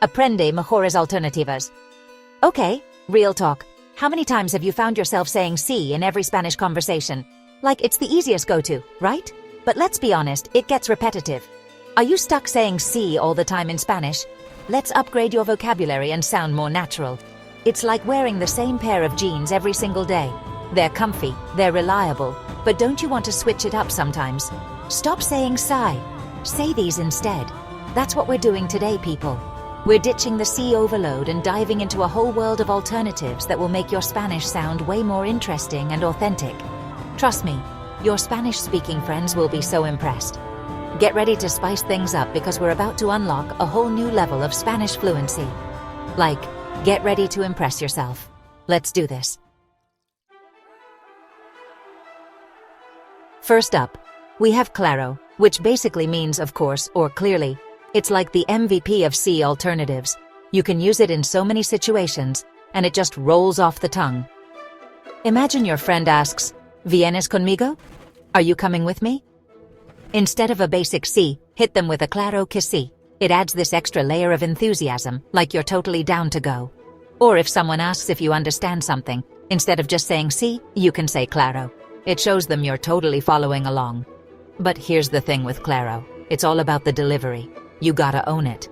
Aprende mejores alternativas. Okay, real talk. How many times have you found yourself saying sí in every Spanish conversation? Like it's the easiest go-to, right? But let's be honest, it gets repetitive. Are you stuck saying sí all the time in Spanish? Let's upgrade your vocabulary and sound more natural. It's like wearing the same pair of jeans every single day. They're comfy, they're reliable, but don't you want to switch it up sometimes? Stop saying sigh. Say these instead. That's what we're doing today, people. We're ditching the C overload and diving into a whole world of alternatives that will make your Spanish sound way more interesting and authentic. Trust me, your Spanish-speaking friends will be so impressed. Get ready to spice things up because we're about to unlock a whole new level of Spanish fluency. Like, get ready to impress yourself. Let's do this. First up, we have Claro, which basically means of course or clearly. It's like the MVP of C alternatives. You can use it in so many situations, and it just rolls off the tongue. Imagine your friend asks, ¿Vienes conmigo? Are you coming with me? Instead of a basic sí, hit them with a claro que sí. It adds this extra layer of enthusiasm, like you're totally down to go. Or if someone asks if you understand something, instead of just saying sí, you can say claro. It shows them you're totally following along. But here's the thing with Claro. It's all about the delivery. You gotta own it.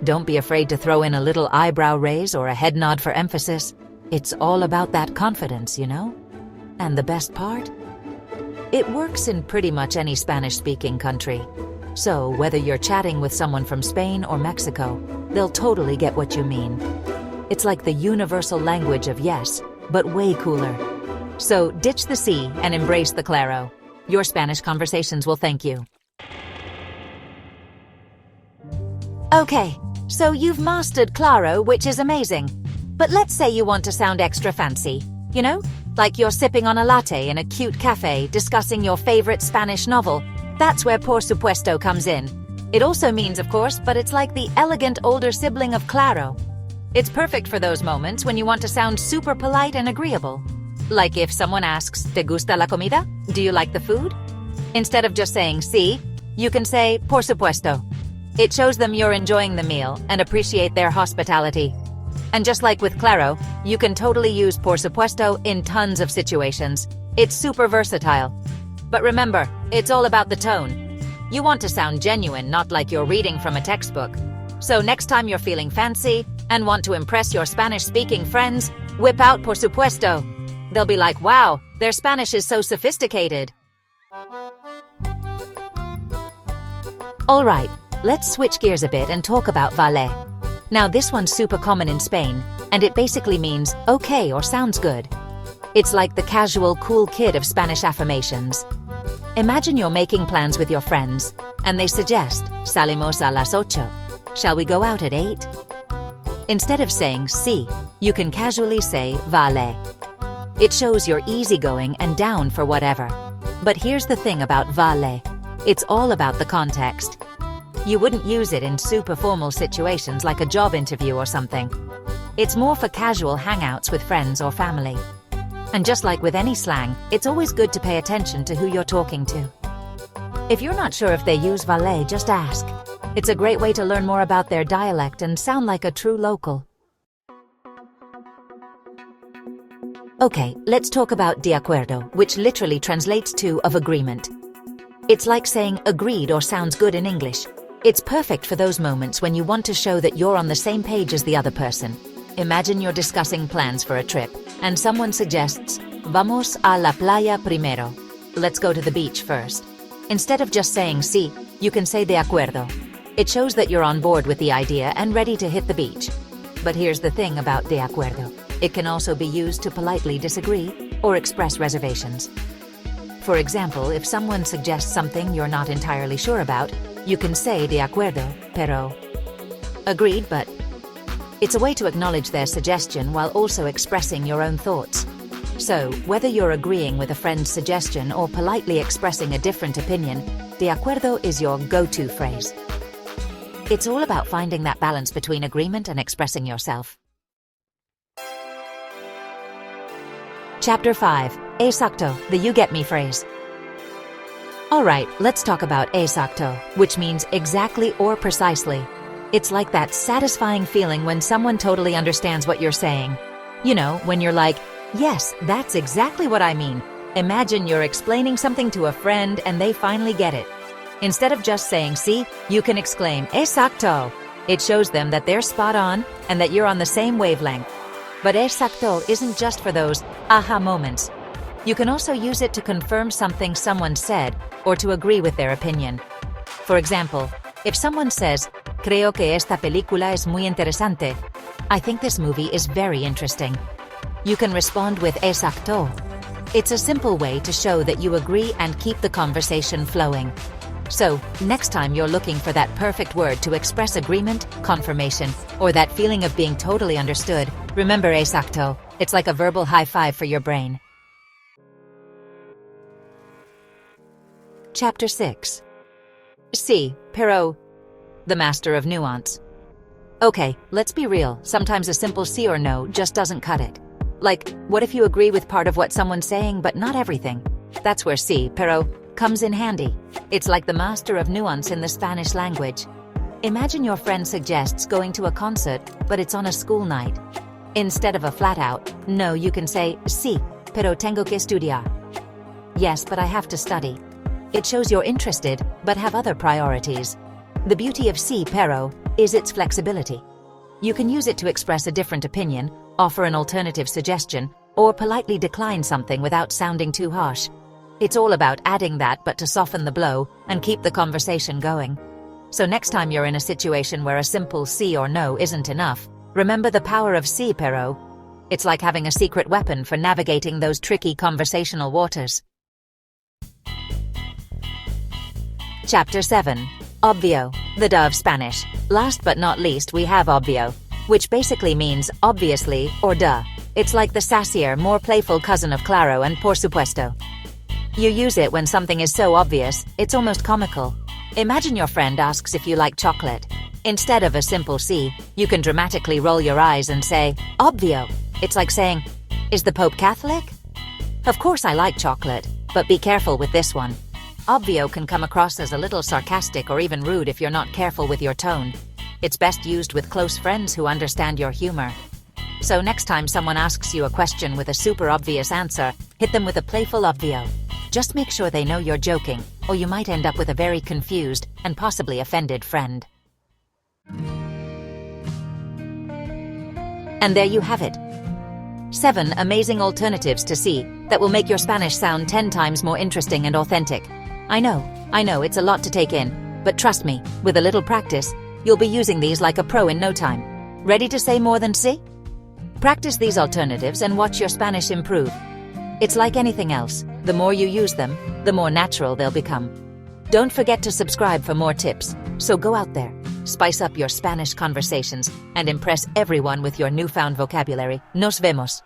Don't be afraid to throw in a little eyebrow raise or a head nod for emphasis. It's all about that confidence, you know? And the best part? It works in pretty much any Spanish-speaking country. So whether you're chatting with someone from Spain or Mexico, they'll totally get what you mean. It's like the universal language of yes, but way cooler. So ditch the sí and embrace the Claro. Your Spanish conversations will thank you. Okay, so you've mastered Claro, which is amazing. But let's say you want to sound extra fancy. You know, like you're sipping on a latte in a cute cafe discussing your favorite Spanish novel. That's where por supuesto comes in. It also means, of course, but it's like the elegant older sibling of Claro. It's perfect for those moments when you want to sound super polite and agreeable. Like if someone asks, ¿Te gusta la comida? Do you like the food? Instead of just saying sí, you can say por supuesto. It shows them you're enjoying the meal and appreciate their hospitality. And just like with Claro, you can totally use por supuesto in tons of situations. It's super versatile. But remember, it's all about the tone. You want to sound genuine, not like you're reading from a textbook. So next time you're feeling fancy and want to impress your Spanish-speaking friends, whip out por supuesto. They'll be like, wow, their Spanish is so sophisticated. All right, let's switch gears a bit and talk about Vale. Now this one's super common in Spain, and it basically means okay or sounds good. It's like the casual, cool kid of Spanish affirmations. Imagine you're making plans with your friends, and they suggest, salimos a las 8. Shall we go out at 8? Instead of saying sí, you can casually say vale. It shows you're easygoing and down for whatever. But here's the thing about vale. It's all about the context. You wouldn't use it in super formal situations like a job interview or something. It's more for casual hangouts with friends or family. And just like with any slang, it's always good to pay attention to who you're talking to. If you're not sure if they use vale, just ask. It's a great way to learn more about their dialect and sound like a true local. Okay, let's talk about de acuerdo, which literally translates to of agreement. It's like saying agreed or sounds good in English. It's perfect for those moments when you want to show that you're on the same page as the other person. Imagine you're discussing plans for a trip, and someone suggests, vamos a la playa primero. Let's go to the beach first. Instead of just saying sí, you can say de acuerdo. It shows that you're on board with the idea and ready to hit the beach. But here's the thing about de acuerdo. It can also be used to politely disagree or express reservations. For example, if someone suggests something you're not entirely sure about, you can say de acuerdo, pero. Agreed, but. It's a way to acknowledge their suggestion while also expressing your own thoughts. So, whether you're agreeing with a friend's suggestion or politely expressing a different opinion, de acuerdo is your go-to phrase. It's all about finding that balance between agreement and expressing yourself. Chapter 5. Exacto, the you get me phrase. Alright, let's talk about exacto, which means exactly or precisely. It's like that satisfying feeling when someone totally understands what you're saying. You know, when you're like, yes, that's exactly what I mean. Imagine you're explaining something to a friend and they finally get it. Instead of just saying sí, you can exclaim, Exacto. It shows them that they're spot on and that you're on the same wavelength. But Exacto isn't just for those aha moments. You can also use it to confirm something someone said or to agree with their opinion. For example, if someone says, Creo que esta película es muy interesante. I think this movie is very interesting. You can respond with Exacto. It's a simple way to show that you agree and keep the conversation flowing. So, next time you're looking for that perfect word to express agreement, confirmation, or that feeling of being totally understood, remember Exacto. It's like a verbal high five for your brain. Chapter 6. Sí, pero... The master of nuance. Okay, let's be real. Sometimes a simple sí or no just doesn't cut it. Like, what if you agree with part of what someone's saying but not everything? That's where sí, pero comes in handy. It's like the master of nuance in the Spanish language. Imagine your friend suggests going to a concert, but it's on a school night. Instead of a flat-out no, you can say, sí, pero tengo que estudiar. Yes, but I have to study. It shows you're interested, but have other priorities. The beauty of sí, pero is its flexibility. You can use it to express a different opinion, offer an alternative suggestion, or politely decline something without sounding too harsh. It's all about adding that but to soften the blow and keep the conversation going. So next time you're in a situation where a simple sí or no isn't enough, remember the power of sí, pero. It's like having a secret weapon for navigating those tricky conversational waters. Chapter 7. Obvio, the duh of Spanish. Last but not least, we have obvio, which basically means obviously or duh. It's like the sassier, more playful cousin of Claro and por supuesto. You use it when something is so obvious, it's almost comical. Imagine your friend asks if you like chocolate. Instead of a simple sí, you can dramatically roll your eyes and say, obvio. It's like saying, is the Pope Catholic? Of course I like chocolate, but be careful with this one. Obvio can come across as a little sarcastic or even rude if you're not careful with your tone. It's best used with close friends who understand your humor. So next time someone asks you a question with a super obvious answer, hit them with a playful obvio. Just make sure they know you're joking, or you might end up with a very confused and possibly offended friend. And there you have it. 7 amazing alternatives to sí that will make your Spanish sound 10 times more interesting and authentic. I know, it's a lot to take in, but trust me, with a little practice, you'll be using these like a pro in no time. Ready to say more than sí? Practice these alternatives and watch your Spanish improve. It's like anything else, the more you use them, the more natural they'll become. Don't forget to subscribe for more tips, so go out there, spice up your Spanish conversations, and impress everyone with your newfound vocabulary. Nos vemos.